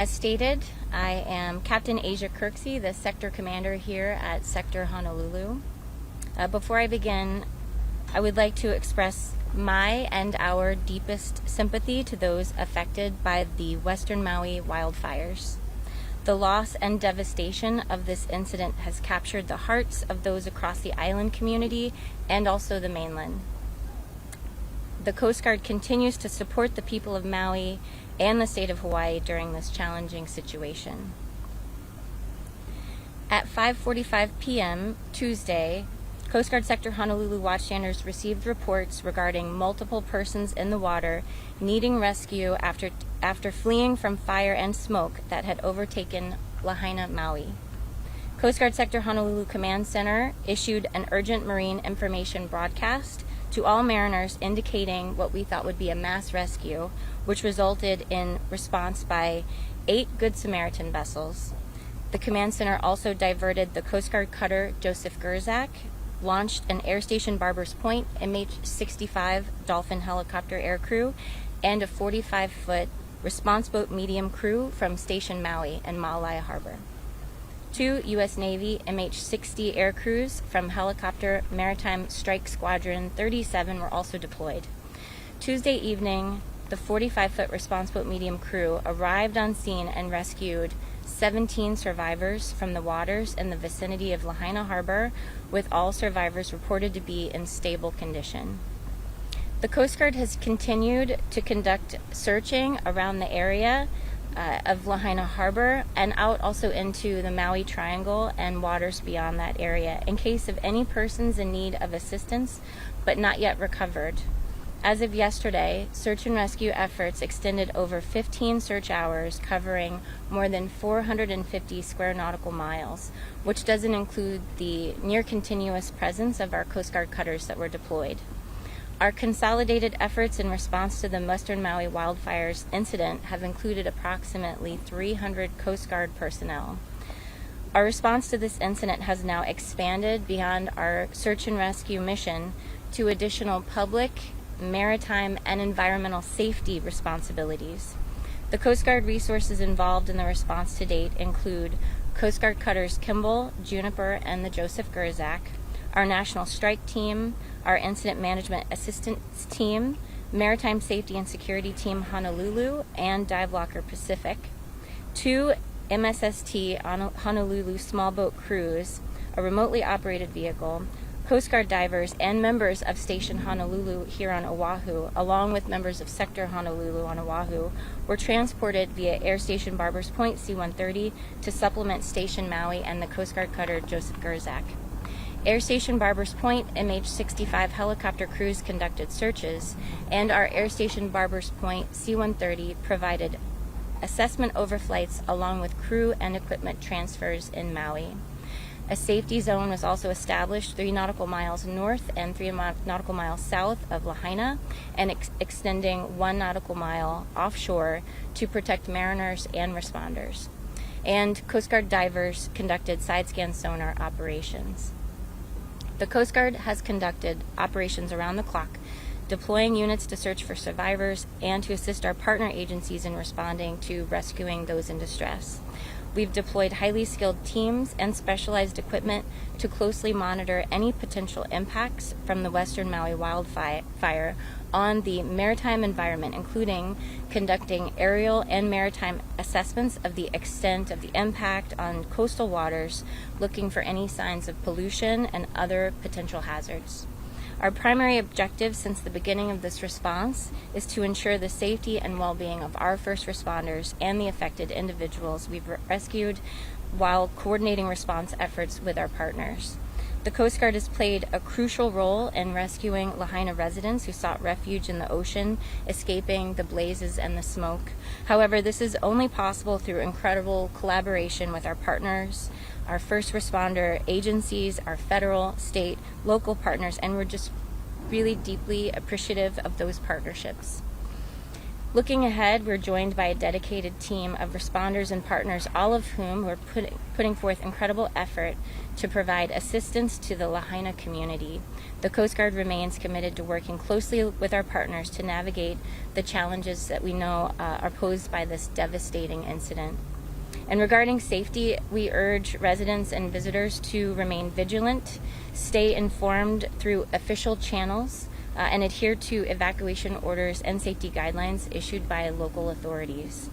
As stated, I am Captain Asia Kirksey, the Sector Commander here at Sector Honolulu. Before I begin, I would like to express my and our deepest sympathy to those affected by the Western Maui wildfires. The loss and devastation of this incident has captured the hearts of those across the island community and also the mainland. The Coast Guard continues to support the people of Maui and the state of Hawaii during this challenging situation. At 5:45 p.m. Tuesday, Coast Guard Sector Honolulu watchstanders received reports regarding multiple persons in the water needing rescue after fleeing from fire and smoke that had overtaken Lahaina, Maui. Coast Guard Sector Honolulu Command Center issued an urgent marine information broadcast to all mariners indicating what we thought would be a mass rescue, which resulted in response by 8 Good Samaritan vessels. The Command Center also diverted the Coast Guard cutter Joseph Gerzak, launched an Air Station Barbers Point MH-65 Dolphin helicopter aircrew, and a 45-foot response boat medium crew from Station Maui and Maui Harbor. 2 U.S. Navy MH-60 air crews from Helicopter Maritime Strike Squadron 37 were also deployed. Tuesday evening, the 45-foot response boat medium crew arrived on scene and rescued 17 survivors from the waters in the vicinity of Lahaina Harbor, with all survivors reported to be in stable condition. The Coast Guard has continued to conduct searching around the area of Lahaina Harbor and out also into the Maui Triangle and waters beyond that area in case of any persons in need of assistance but not yet recovered. As of yesterday, search and rescue efforts extended over 15 search hours covering more than 450 square nautical miles, which doesn't include the near continuous presence of our Coast Guard cutters that were deployed. Our consolidated efforts in response to the Western Maui wildfires incident have included approximately 300 Coast Guard personnel. Our response to this incident has now expanded beyond our search and rescue mission to additional public, maritime, and environmental safety responsibilities. The Coast Guard resources involved in the response to date include Coast Guard cutters Kimball, Juniper, and the Joseph Gerzak, our National Strike Team, our Incident Management Assistance Team, Maritime Safety and Security Team Honolulu, and Dive Locker Pacific, 2 MSST Honolulu small boat crews, a remotely operated vehicle, Coast Guard divers, and members of Station Honolulu here on Oahu, along with members of Sector Honolulu on Oahu, were transported via Air Station Barbers Point C-130 to supplement Station Maui and the Coast Guard cutter Joseph Gerzak. Air Station Barbers Point MH-65 helicopter crews conducted searches, and our Air Station Barbers Point C-130 provided assessment overflights along with crew and equipment transfers in Maui. A safety zone was also established 3 nautical miles north and 3 nautical miles south of Lahaina, and extending 1 nautical mile offshore to protect mariners and responders. And Coast Guard divers conducted side-scan sonar operations. The Coast Guard has conducted operations around the clock, deploying units to search for survivors and to assist our partner agencies in responding to rescuing those in distress. We've deployed highly skilled teams and specialized equipment to closely monitor any potential impacts from the Western Maui wildfire on the maritime environment, including conducting aerial and maritime assessments of the extent of the impact on coastal waters, looking for any signs of pollution and other potential hazards. Our primary objective since the beginning of this response is to ensure the safety and well-being of our first responders and the affected individuals we've rescued while coordinating response efforts with our partners. The Coast Guard has played a crucial role in rescuing Lahaina residents who sought refuge in the ocean, escaping the blazes and the smoke. However, this is only possible through incredible collaboration with our partners, our first responder agencies, our federal, state, local partners, and we're just really deeply appreciative of those partnerships. Looking ahead, we're joined by a dedicated team of responders and partners, all of whom are putting forth incredible effort to provide assistance to the Lahaina community. The Coast Guard remains committed to working closely with our partners to navigate the challenges that we know are posed by this devastating incident. And regarding safety, we urge residents and visitors to remain vigilant, stay informed through official channels, and adhere to evacuation orders and safety guidelines issued by local authorities.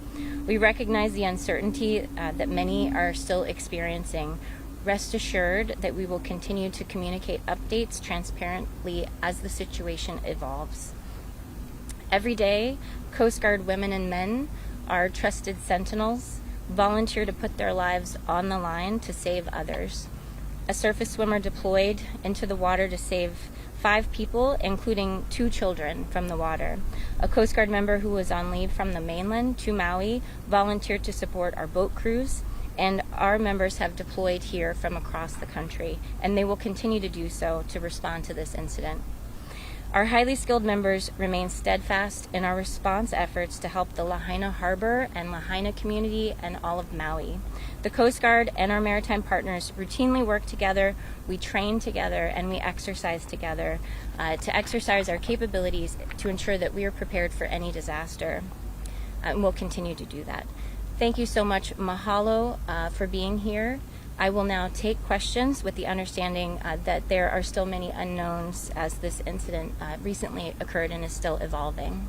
We recognize the uncertainty that many are still experiencing. Rest assured that we will continue to communicate updates transparently as the situation evolves. Every day, Coast Guard women and men, our trusted sentinels, volunteer to put their lives on the line to save others. A surface swimmer deployed into the water to save 5 people, including 2 children, from the water. A Coast Guard member who was on leave from the mainland to Maui volunteered to support our boat crews, and our members have deployed here from across the country, and they will continue to do so to respond to this incident. Our highly skilled members remain steadfast in our response efforts to help the Lahaina Harbor and Lahaina community and all of Maui. The Coast Guard and our maritime partners routinely work together, we train together, and we exercise together to exercise our capabilities to ensure that we are prepared for any disaster. And we'll continue to do that. Thank you so much. Mahalo for being here. I will now take questions with the understanding that there are still many unknowns as this incident recently occurred and is still evolving.